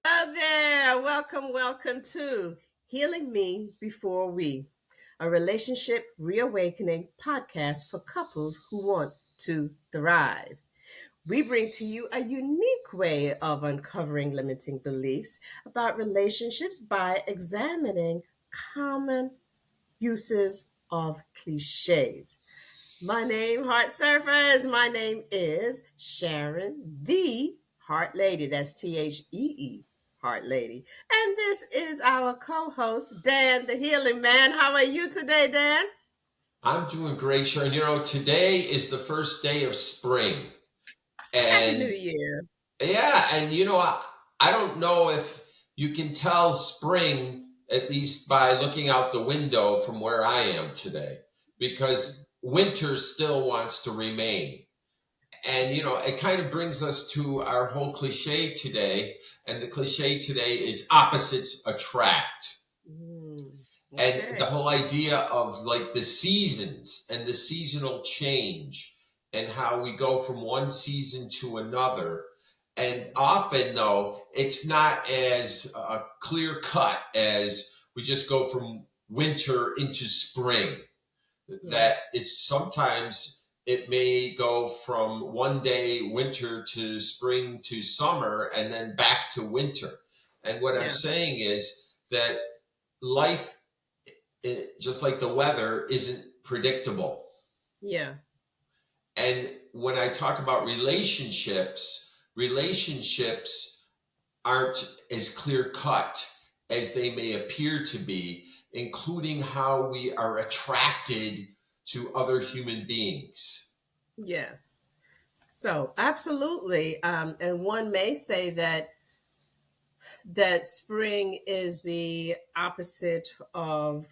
Hello there. Welcome to Healing Me Before We, a relationship reawakening podcast for couples who want to thrive. We bring to you a unique way of uncovering limiting beliefs about relationships by examining common uses of cliches. Heart Surfers. My name is Sharon, the Heart Lady. That's Thee, Heart Lady. And this is our co host, Dan, the Healing Man. How are you today, Dan? I'm doing great, Sharon. Today is the first day of spring. Happy New And Year. yeah, I don't know if you can tell spring, at least by looking out the window from where I am today, because winter still wants to remain. And, it kind of brings us to our whole cliche today. And the cliche today is opposites attract. And the Okay. whole idea of like the seasons and the seasonal change and how we go from one season to another. And often, though, it's not as clear cut as we just go from winter into spring. Yeah. That it's sometimes it may go from one day winter to spring to summer and then back to winter. And what I'm Yeah. saying is that life, just like the weather, isn't predictable. Yeah. And when I talk about relationships aren't as clear cut as they may appear to be, including how we are attracted to other human beings. Yes. So, absolutely. And one may say that spring is the opposite of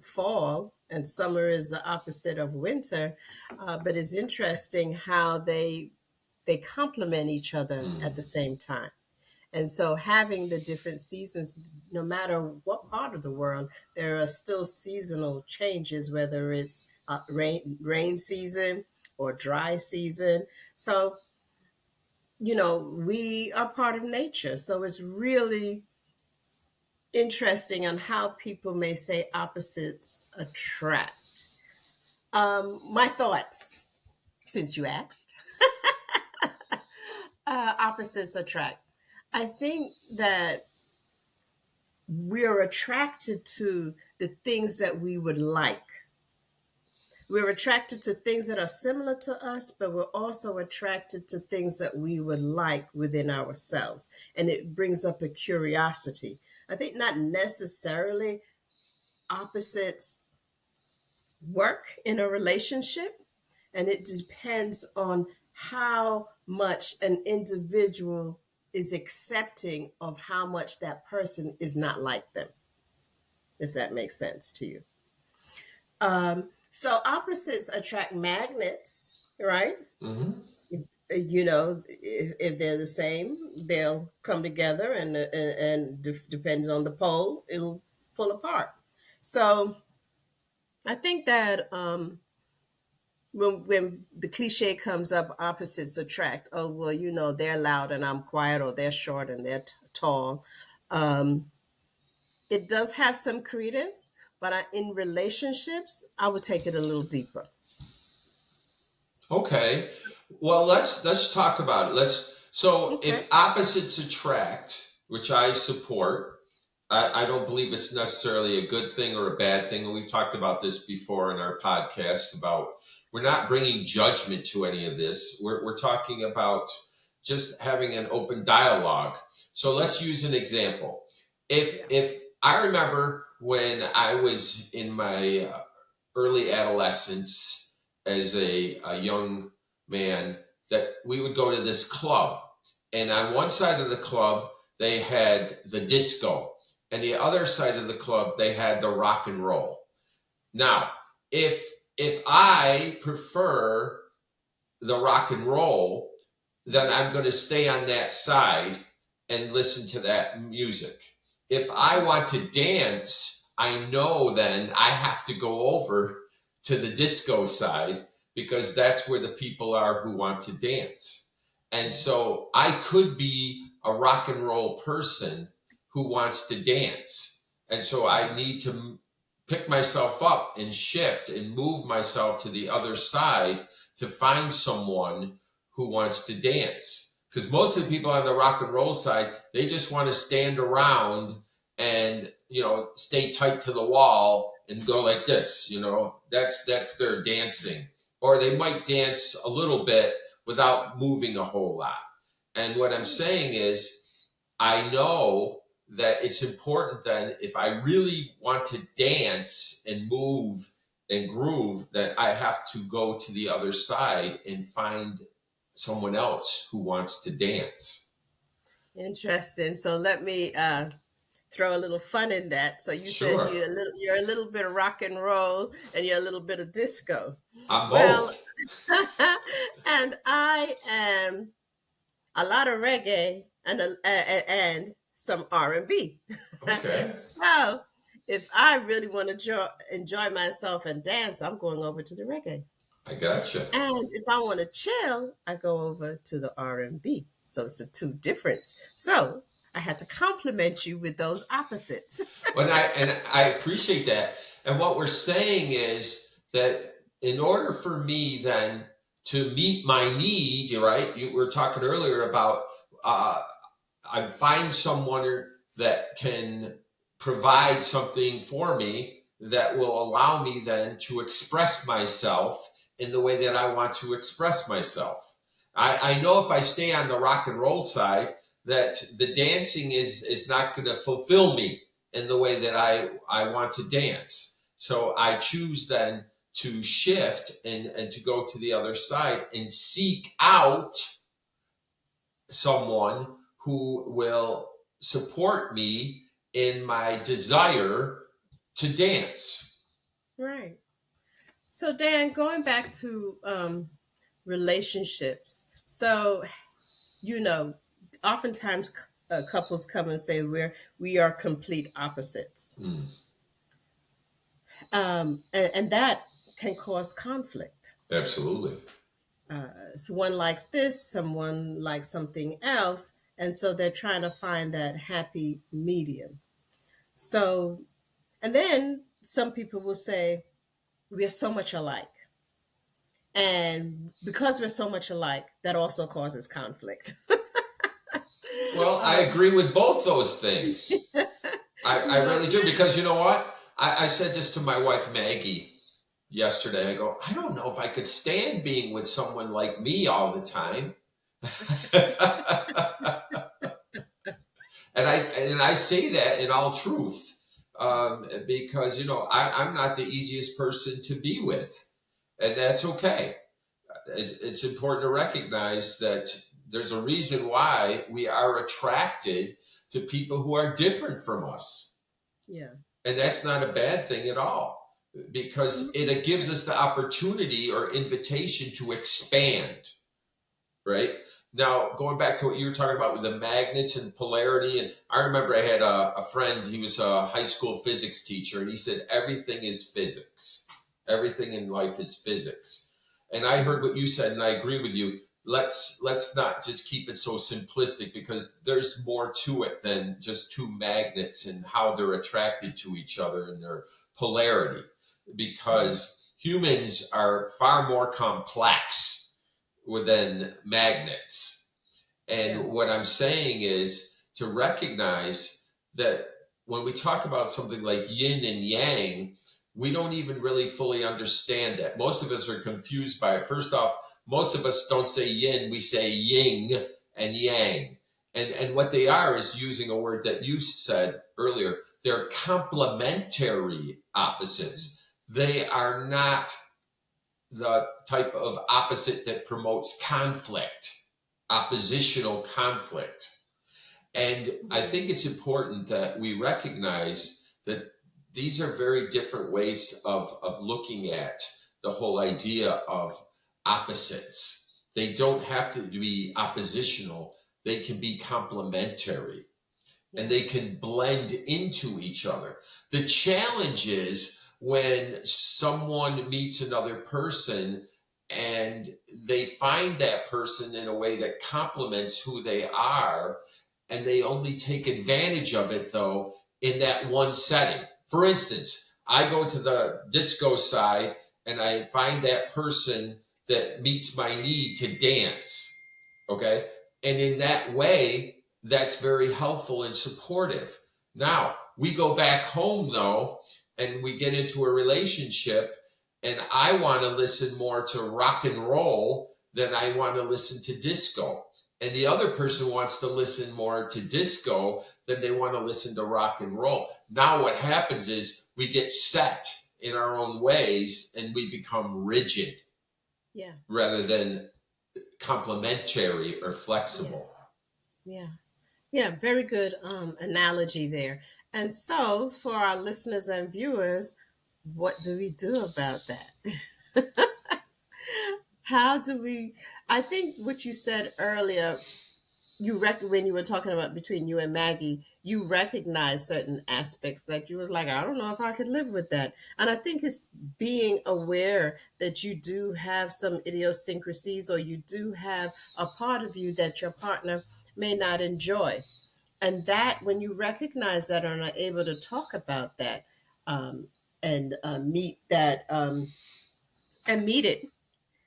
fall and summer is the opposite of winter, but it's interesting how they complement each other at the Hmm. same time. And so having the different seasons, no matter what part of the world, there are still seasonal changes, whether it's rain season or dry season. So we are part of nature, so it's really interesting on how people may say opposites attract. My thoughts, since you asked, opposites attract. I think that we're attracted to the things that we would like. We're attracted to things that are similar to us, but we're also attracted to things that we would like within ourselves. And it brings up a curiosity. I think not necessarily opposites work in a relationship, and it depends on how much an individual is accepting of how much that person is not like them, if that makes sense to you. So opposites attract magnets, right? Hmm. If they're the same, they'll come together, and depending on the pole, it'll pull apart. So I think that when the cliche comes up, opposites attract. Oh well, they're loud and I'm quiet, or they're short and they're tall. Um, it does have some credence, but in relationships, I would take it a little deeper. Okay. Well, let's talk about it. So Okay. if opposites attract, which I support, I don't believe it's necessarily a good thing or a bad thing. And we've talked about this before in our podcast about we're not bringing judgment to any of this. We're talking about just having an open dialogue. So let's use an example. Yeah. If I remember when I was in my early adolescence as a young man, that we would go to this club. And on one side of the club, they had the disco, and the other side of the club they had the rock and roll. Now, if I prefer the rock and roll, then I'm going to stay on that side and listen to that music. If I want to dance, I know then I have to go over to the disco side because that's where the people are who want to dance. And so I could be a rock and roll person who wants to dance. And so I need to pick myself up and shift and move myself to the other side to find someone who wants to dance. Because most of the people on the rock and roll side, they just want to stand around and, stay tight to the wall and go like this. That's their dancing. Or they might dance a little bit without moving a whole lot. And what I'm saying is, I know that it's important then, if I really want to dance and move and groove, that I have to go to the other side and find someone else who wants to dance. Interesting. So let me throw a little fun in that. So you said Sure. you're a little bit of rock and roll and you're a little bit of disco. I'm Well, both. and I am a lot of reggae and some R&B. Okay. So if I really want to enjoy myself and dance, I'm going over to the reggae. I gotcha. And if I want to chill, I go over to the R&B. So it's the two difference. So I had to compliment you with those opposites. And I appreciate that. And what we're saying is that in order for me then to meet my need, you're right. You were talking earlier about uh, I find someone that can provide something for me that will allow me then to express myself in the way that I want to express myself. I know if I stay on the rock and roll side, that the dancing is not going to fulfill me in the way that I want to dance. So I choose then to shift and to go to the other side and seek out someone who will support me in my desire to dance. Right. So Dan, going back to relationships. So, you know, oftentimes couples come and say we are complete opposites. Mm, And that can cause conflict. absolutely. So one likes this, someone likes something else, and so they're trying to find that happy medium. So, and then some people will say, we're so much alike. And because we're so much alike, that also causes conflict. Well, I um, agree with both those things. I you know, really do, because you know what? I said this to my wife, Maggie, yesterday. I go, I don't know if I could stand being with someone like me all the time. And I say that in all truth, because I'm not the easiest person to be with, and that's okay. It's important to recognize that there's a reason why we are attracted to people who are different from us, yeah. and that's not a bad thing at all, because it gives us the opportunity or invitation to expand. Right. Now, going back to what you were talking about with the magnets and polarity, and I remember I had a friend, he was a high school physics teacher, and he said, everything is physics. Everything in life is physics. And I heard what you said, and I agree with you. Let's not just keep it so simplistic, because there's more to it than just two magnets and how they're attracted to each other and their polarity, because humans are far more complex within magnets. Yeah. And what I'm saying is to recognize that when we talk about something like yin and yang, we don't even really fully understand that. Most of us are confused by it. First off, most of us don't say yin, we say yin and yang. And what they are is, using a word that you said earlier, they're complementary opposites. They are not the type of opposite that promotes conflict, oppositional conflict. And I think it's important that we recognize that these are very different ways of looking at the whole idea of opposites. They don't have to be oppositional, they can be complementary, and Yeah. they can blend into each other. The challenge is when someone meets another person and they find that person in a way that complements who they are, and they only take advantage of it though in that one setting. For instance, I go to the disco side and I find that person that meets my need to dance. Okay. And in that way, that's very helpful and supportive. Now, we go back home though, and we get into a relationship, and I want to listen more to rock and roll than I want to listen to disco. And the other person wants to listen more to disco than they want to listen to rock and roll. Now, what happens is we get set in our own ways and we become rigid Yeah. rather than complementary or flexible. Yeah. Yeah. Very good analogy there. And so, for our listeners and viewers, what do we do about that? How do we? I think what you said earlier, when you were talking about between you and Maggie, you recognize certain aspects that you was like, I don't know if I could live with that. And I think it's being aware that you do have some idiosyncrasies, or you do have a part of you that your partner may not enjoy. And that when you recognize that and are able to talk about that, um, and meet it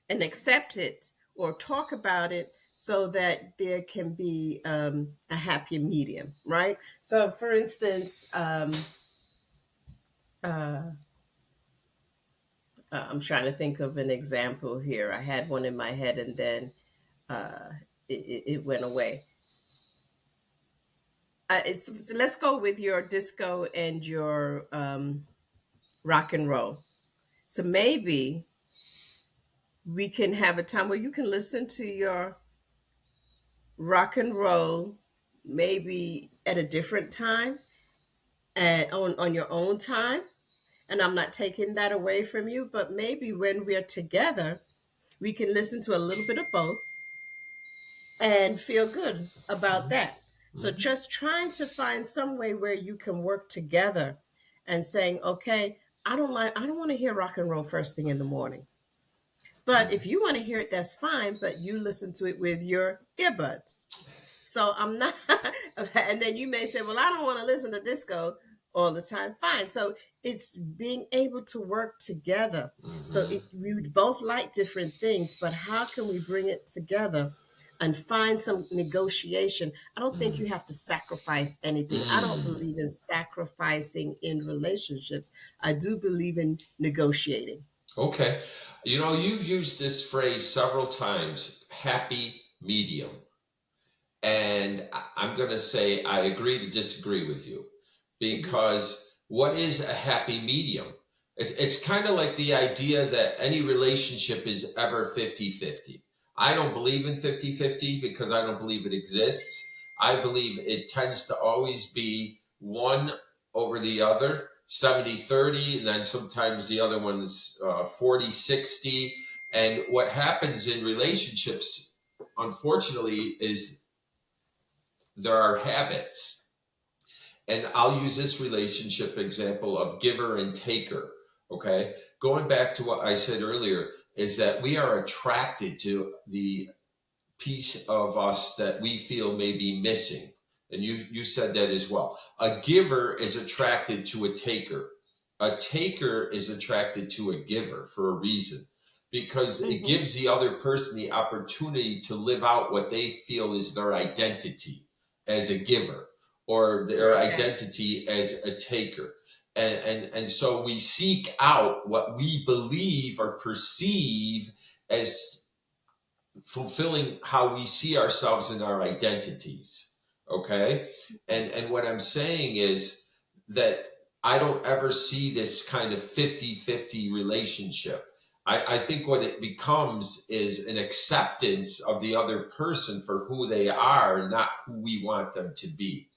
and accept it, or talk about it, so that there can be a happy medium, right? So, for instance, uh, I'm trying to think of an example here. I had one in my head, and then uh, it went away. So let's go with your disco and your rock and roll. So maybe we can have a time where you can listen to your rock and roll, maybe at a different time and on your own time. And I'm not taking that away from you, but maybe when we're together, we can listen to a little bit of both and feel good about Mhm. that. So Mhm. just trying to find some way where you can work together and saying, okay, I don't want to hear rock and roll first thing in the morning. But if you want to hear it, that's fine, but you listen to it with your earbuds. So I'm not, and then you may say, well, I don't want to listen to disco all the time. Fine. So it's being able to work together. So Mhm. we both like different things, but how can we bring it together and find some negotiation? I don't think you Mhm. have to sacrifice anything. I don't Mm. believe in sacrificing in relationships. I do believe in negotiating. Okay. You know, you've used this phrase several times, happy medium. And I'm going to say I agree to disagree with you, Hmm. because what is a happy medium? It's kind of like the idea that any relationship is ever 50-50. I don't believe in 50-50 because I don't believe it exists. I believe it tends to always be one over the other, 70-30, and then sometimes the other one's 40-60. And what happens in relationships, unfortunately, is there are habits. And I'll use this relationship example of giver and taker. Okay. Going back to what I said earlier, is that we are attracted to the piece of us that we feel may be missing. And you said that as well. A giver is attracted to a taker. A taker is attracted to a giver for a reason, because it Hmm. gives the other person the opportunity to live out what they feel is their identity as a giver, or their Okay. identity as a taker. And so we seek out what we believe or perceive as fulfilling how we see ourselves in our identities. Okay. And what I'm saying is that I don't ever see this kind of 50-50 relationship. I think what it becomes is an acceptance of the other person for who they are, not who we want them to be.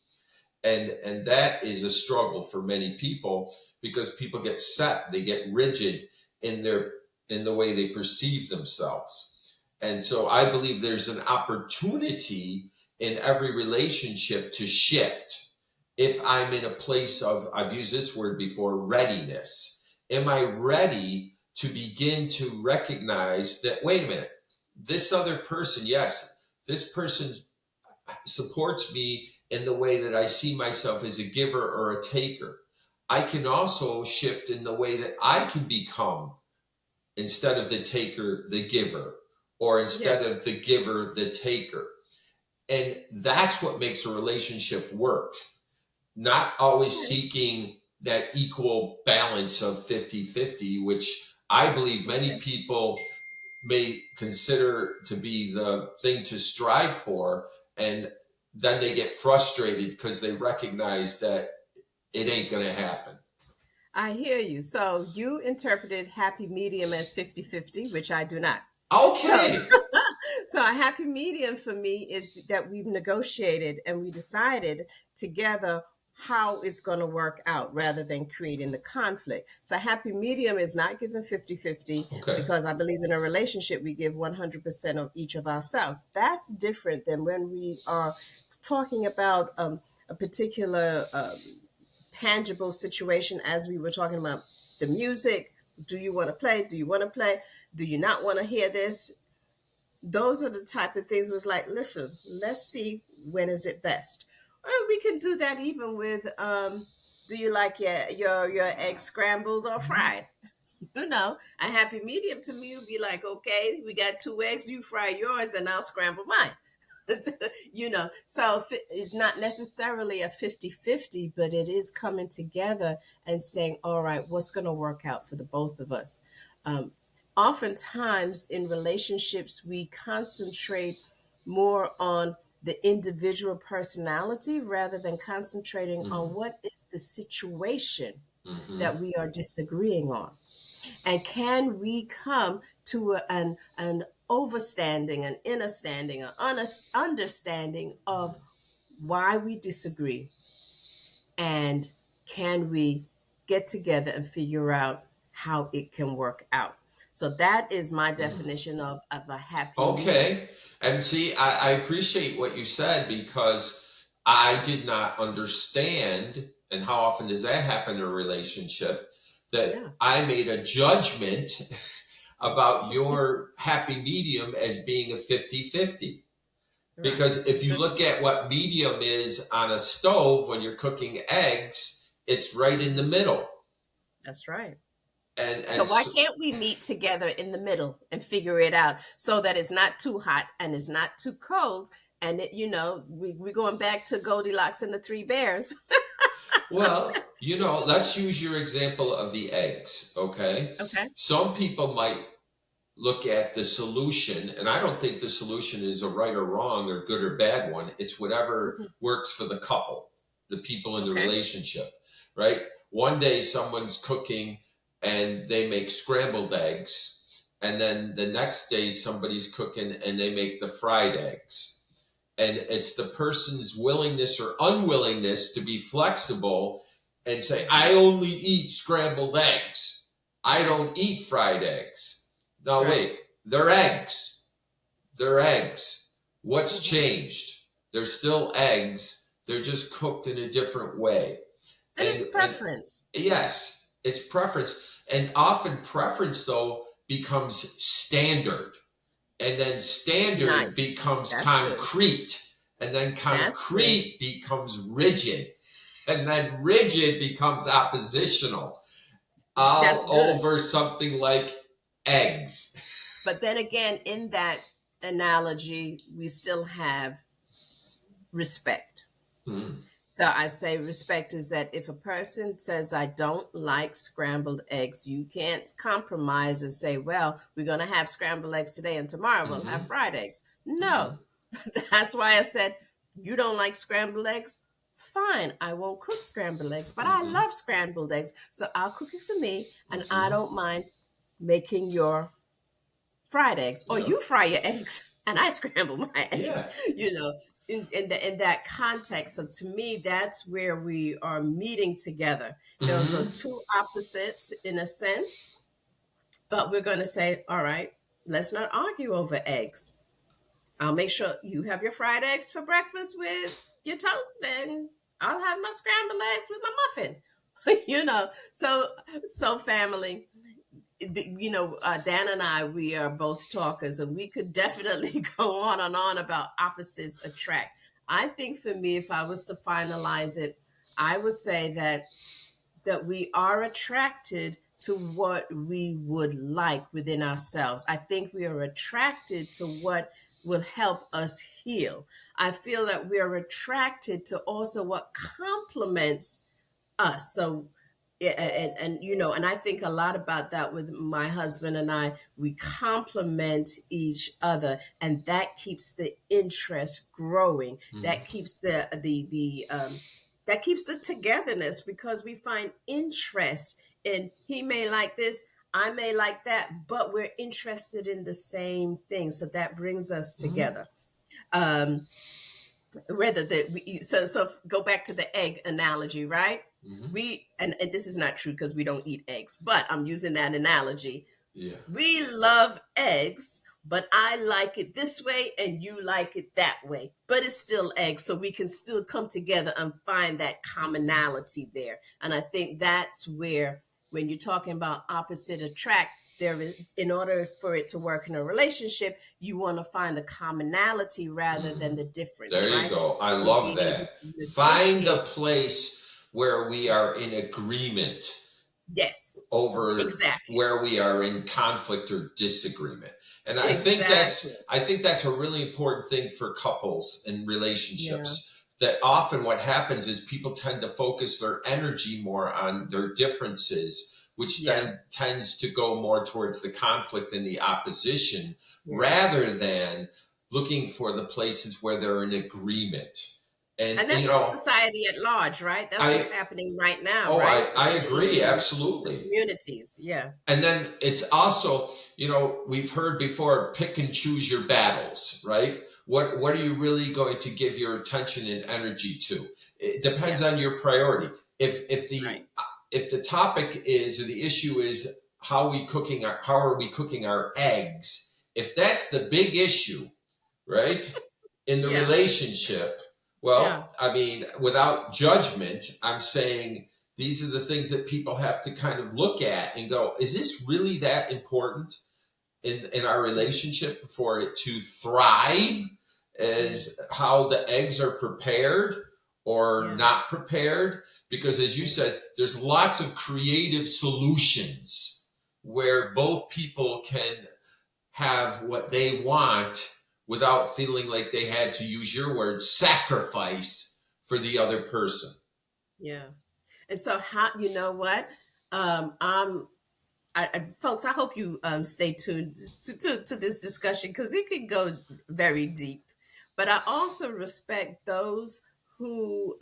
And that is a struggle for many people, because people get set, they get rigid in their in the way they perceive themselves. And so I believe there's an opportunity in every relationship to shift. If I'm in a place of, I've used this word before, readiness. Am I ready to begin to recognize that, wait a minute, this other person, yes, this person supports me in the way that I see myself as a giver or a taker. I can also shift in the way that I can become, instead of the taker, the giver, or Yeah. instead of the giver, the taker. And that's what makes a relationship work. Not always Okay. seeking that equal balance of 50-50, which I believe many Okay. people may consider to be the thing to strive for. And then they get frustrated because they recognize that it ain't going to happen. I hear you. So you interpreted happy medium as 50-50, which I do not. So Okay. so a happy medium for me is that we've negotiated and we decided together how it's going to work out rather than creating the conflict. So a happy medium is not given 50-50 Okay. because I believe in a relationship we give 100% of each of ourselves. That's different than when we are talking about a particular tangible situation, as we were talking about the music. Do you want to play? Do you want to play? Do you not want to hear this? Those are the type of things was like, listen, let's see when is it best. Well, we can do that even with do you like your eggs scrambled or fried? A happy medium to me would be like, okay, we got two eggs, you fry yours and I'll scramble mine. So it's not necessarily a 50-50, but it is coming together and saying, all right, what's going to work out for the both of us. um, Oftentimes in relationships we concentrate more on the individual personality rather than concentrating on Mm-hmm. what is the situation Mm-hmm. that we are disagreeing on, and can we come to an overstanding, an understanding, an honest understanding of why we disagree, and can we get together and figure out how it can work out? So that is my Mm-hmm. definition of a happy medium. Okay. And see, I appreciate what you said, because I did not understand, and how often does that happen in a relationship, that Yeah. I made a judgment about your happy medium as being a 50-50. Right. Because if you look at what medium is on a stove when you're cooking eggs, it's right in the middle. That's right. And So why so, can't we meet together in the middle and figure it out so that it's not too hot and it's not too cold? And we're going back to Goldilocks and the Three Bears. well, let's use your example of the eggs, okay? Okay. Some people might look at the solution, and I don't think the solution is a right or wrong or good or bad one. It's whatever Mhm. works for the couple, the people in the Okay. relationship, right? One day someone's cooking and they make scrambled eggs, and then the next day somebody's cooking and they make the fried eggs. And it's the person's willingness or unwillingness to be flexible and say, I Mhm. only eat scrambled eggs. I don't eat fried eggs. No, Right. wait, they're eggs. They're eggs. What's Hmm. changed? They're still eggs. They're just cooked in a different way. And it's And preference. yes, it's preference. And often preference, though, becomes standard. And then standard Nice. becomes That's good. concrete. And then That's good. concrete becomes rigid. And then rigid becomes oppositional, That's all good. over something like eggs. But then again, in that analogy, we still have respect. Hmm. So I say respect is that if a person says, I don't like scrambled eggs, you can't compromise and say, well, we're going to have scrambled eggs today and tomorrow we'll have Hmm. fried eggs. No. Hmm. That's why I said, you don't like scrambled eggs? Fine, I won't cook scrambled eggs, but I Hmm. love scrambled eggs. So I'll cook it for me and I Hmm. don't mind making your fried eggs, or Yeah. you fry your eggs and I scramble my eggs, Yeah. you know, in that context. So to me, that's where we are meeting together. Those are Hmm. two opposites in a sense, but we're going to say, all right, let's not argue over eggs. I'll make sure you have your fried eggs for breakfast with your toast, and I'll have my scrambled eggs with my muffin. So family, Dan and I, we are both talkers, and we could definitely go on and on about opposites attract. I think for me, if I was to finalize it, I would say that we are attracted to what we would like within ourselves. I think we are attracted to what will help us heal. I feel that we are attracted to also what complements us. So, yeah, and you know, and I think a lot about that with my husband and I. We complement each other, and that keeps the interest growing. Mm. That keeps that keeps the togetherness because we find interest in he may like this, I may like that, but we're interested in the same thing. So that brings us Mm. together. Um, rather that so go back to the egg analogy, right? Mm. And this is not true because we don't eat eggs, but I'm using that analogy. Yeah. We love eggs, but I like it this way and you like it that way, but it's still eggs, so we can still come together and find that commonality there. And I think that's where, when you're talking about opposite attract, there is, in order for it to work in a relationship, you want to find the commonality rather than Mm. the difference, There you right? go. I And love being able that. to Find a negotiate. place where we are in agreement Yes, over exactly. where we are in conflict or disagreement. And Exactly. I think that's a really important thing for couples and Yeah. relationships. That often what happens is people tend to focus their energy more on their differences, which Yeah. then tends to go more towards the conflict and the opposition Yeah. rather than looking for the places where they're in agreement. And And you that's know, society at large, right? That's what's I happening right now, oh right? I In agree the absolutely. communities. Yeah. And then it's also, you know, we've heard before, pick and choose your battles, right? What are you really going to give your attention and energy to? It depends Yeah. on your priority. Right. If the topic is, or the issue is, how are we cooking our eggs? If that's the big issue, right? In the Yeah. relationship, Yeah. well, I mean, without judgment, I'm saying these are the things that people have to kind of look at and go, is this really that important in our relationship for it to thrive? Yeah. As how the eggs are prepared or Yeah. not prepared? Because as you Yeah. said, there's lots of creative solutions where both people can have what they want without feeling like they had to, use your word, sacrifice for the other person. Yeah. And so, how, you know what? I'm folks, I hope you stay tuned to this discussion because it could go very deep. But I also respect those who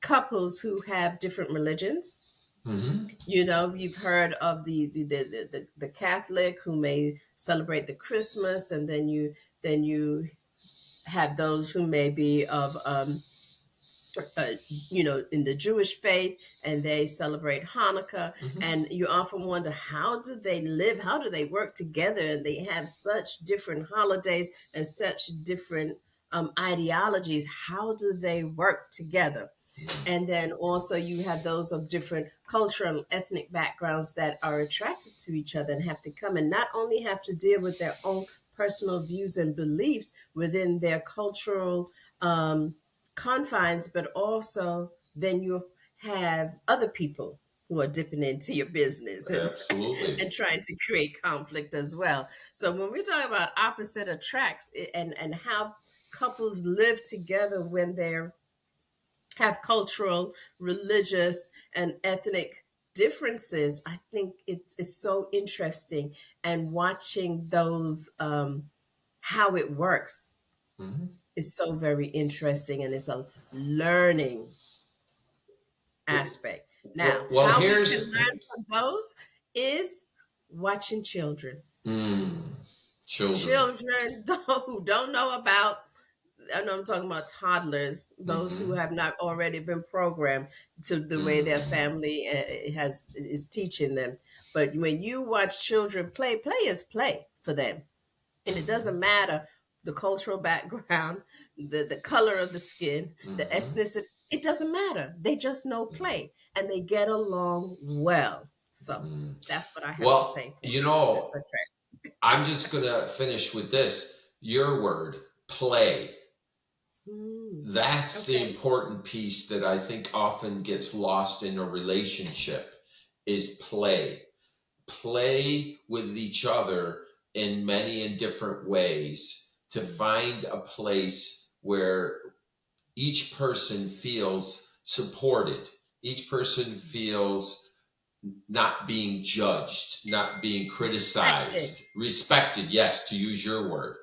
couples who have different religions. Mm-hmm. You know, you've heard of the Catholic who may celebrate the Christmas, and then you have those who may be of you know, in the Jewish faith, and they celebrate Hanukkah. Mm-hmm. And you often wonder, how do they live? How do they work together? And they have such different holidays and such different ideologies. How do they work together? And then also you have those of different cultural and ethnic backgrounds that are attracted to each other and have to come and not only have to deal with their own personal views and beliefs within their cultural confines, but also then you have other people who are dipping into your business and Absolutely. and trying to create conflict as well. So when we're talking about opposite attracts and how couples live together when they're have cultural, religious, and ethnic differences, I think it's so interesting. And watching those, how it works, Mm-hmm. is so very interesting, and it's a learning aspect. Now, Well, how we can here's learn from those is watching children. mm, children. Children who don't know about, I know I'm talking about toddlers, those who Mm-hmm. have not already been programmed to the way their Mm. family has is teaching them. But when you watch children play, play is play for them, and it doesn't matter the cultural background, the color of the skin, the Mm-hmm. ethnicity. It doesn't matter. They just know play, and they get along well. So Mm. that's what I have to Well, say for you opposites know, attract. I'm just going to finish with this. Your word, play. That's the Okay. important piece that I think often gets lost in a relationship is play. Play with each other in many and different ways to find a place where each person feels supported. Each person feels not being judged, not being Respected. criticized, respected, yes, to use your word.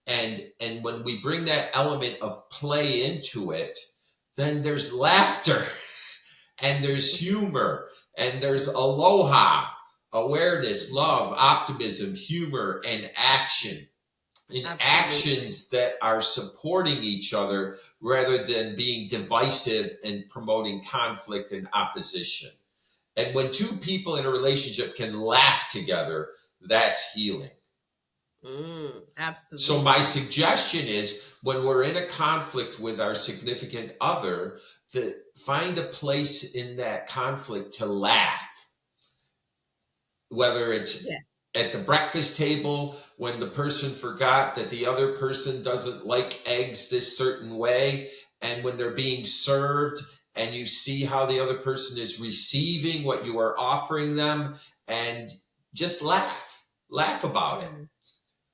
And when we bring that element of play into it, then there's laughter and there's humor and there's aloha, awareness, love, optimism, humor, and action. In Absolutely. actions that are supporting each other rather than being divisive and promoting conflict and opposition. And when two people in a relationship can laugh together, that's healing. So, my Absolutely. suggestion is when we're in a conflict with our significant other, to find a place in that conflict to laugh, whether it's Yes. at the breakfast table when the person forgot that the other person doesn't like eggs this certain way, and when they're being served and you see how the other person is receiving what you are offering them, and just laugh about it, Mm.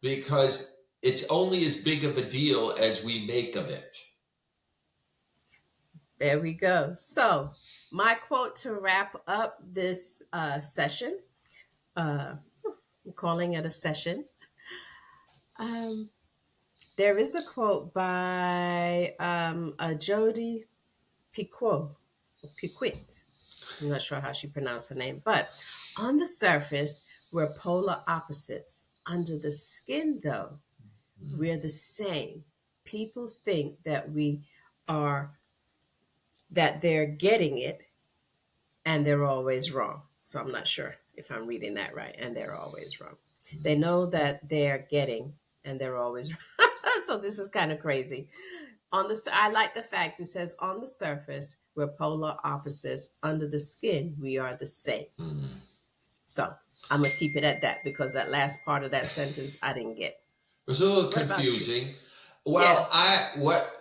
because it's only as big of a deal as we make of it. There we go. So, my quote to wrap up this session, uh, I'm calling it a session. Um, there is a quote by Jodi Piquet. Piquet. I'm not sure how she pronounced her name, but on the surface, we're polar opposites. Under the skin, though, we're the same. People think that we are, that they're getting it, and they're always wrong. So I'm not sure if I'm reading that right, and they're always wrong. They know that they're getting, and they're always wrong. So this is kind of crazy. I like the fact it says on the surface we're polar opposites. Under the skin, we are the same. Mm. So I'm gonna keep it at that because that last part of that sentence I didn't get. It was a little What about you? confusing. Yeah. Well,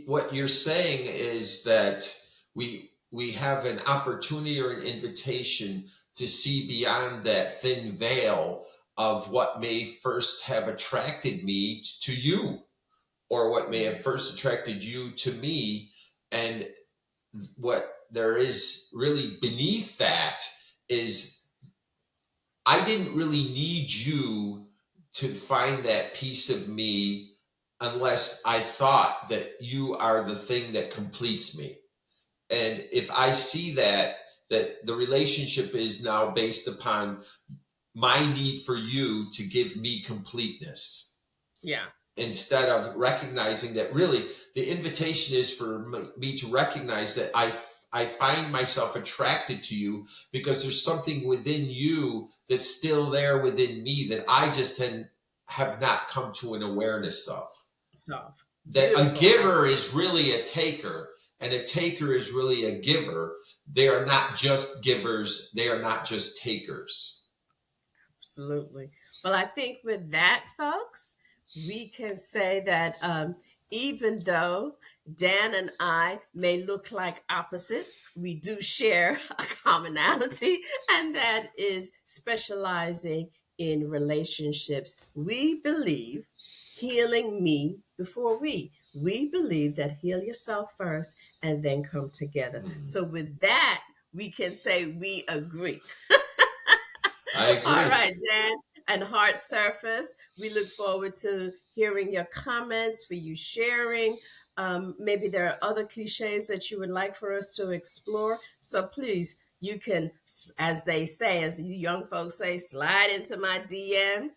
what you're saying is that we have an opportunity or an invitation to see beyond that thin veil of what may first have attracted me to you, or what may have Mhm. first attracted you to me, and what there is really beneath that is I didn't really need you to find that piece of me unless I thought that you are the thing that completes me. And if I see that the relationship is now based upon my need for you to give me completeness, Yeah. instead of recognizing that really the invitation is for me to recognize that I find myself attracted to you because there's something within you that's still there within me that I just have not come to an awareness of. Soft. That a Beautiful. I giver is really a taker, and a taker is really a giver. They are not just givers, they are not just takers. absolutely. Well, I think with that, folks, we can say that even though Dan and I may look like opposites, we do share a commonality, and that is specializing in relationships. We believe healing me before we. We believe that heal yourself first and then come together. Mhm. So, with that, we can say we agree. I All agree. right, Dan and Heart Surface. We look forward to hearing your comments, for you sharing. Maybe there are other cliches that you would like for us to explore. So please, you can, as they say, as you young folks say, slide into my DM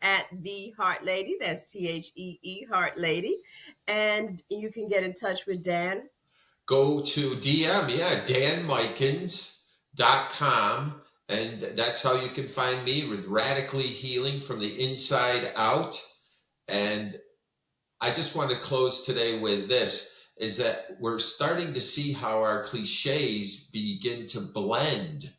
at the Heart Lady. That's THEE Heart Lady. And you can get in touch with Dan. Go to DM, yeah, danmikens.com. And that's how you can find me, with radically healing from the inside out. And I just want to close today with this, is that we're starting to see how our cliches begin to blend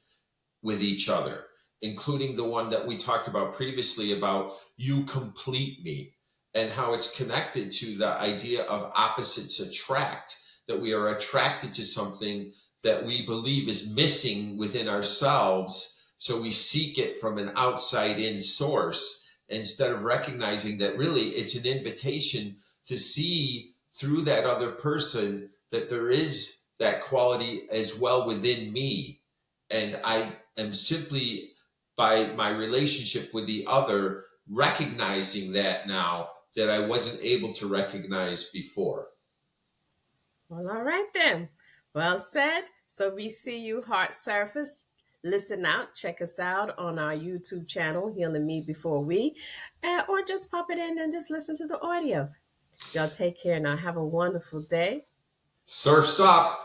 with each other, including the one that we talked about previously about you complete me. and how it's connected to the idea of opposites attract, that we are attracted to something that we believe is missing within ourselves. So we seek it from an outside in source instead of recognizing that really it's an invitation to see through that other person that there is that quality as well within me. And I am simply, by my relationship with the other, recognizing that now that I wasn't able to recognize before. Well, all right then. Well said. So we see you, Heart Surface. Listen out, check us out on our YouTube channel, Healing Me Before We, or just pop it in and just listen to the audio. Y'all take care now. Have a wonderful day. Surf's up.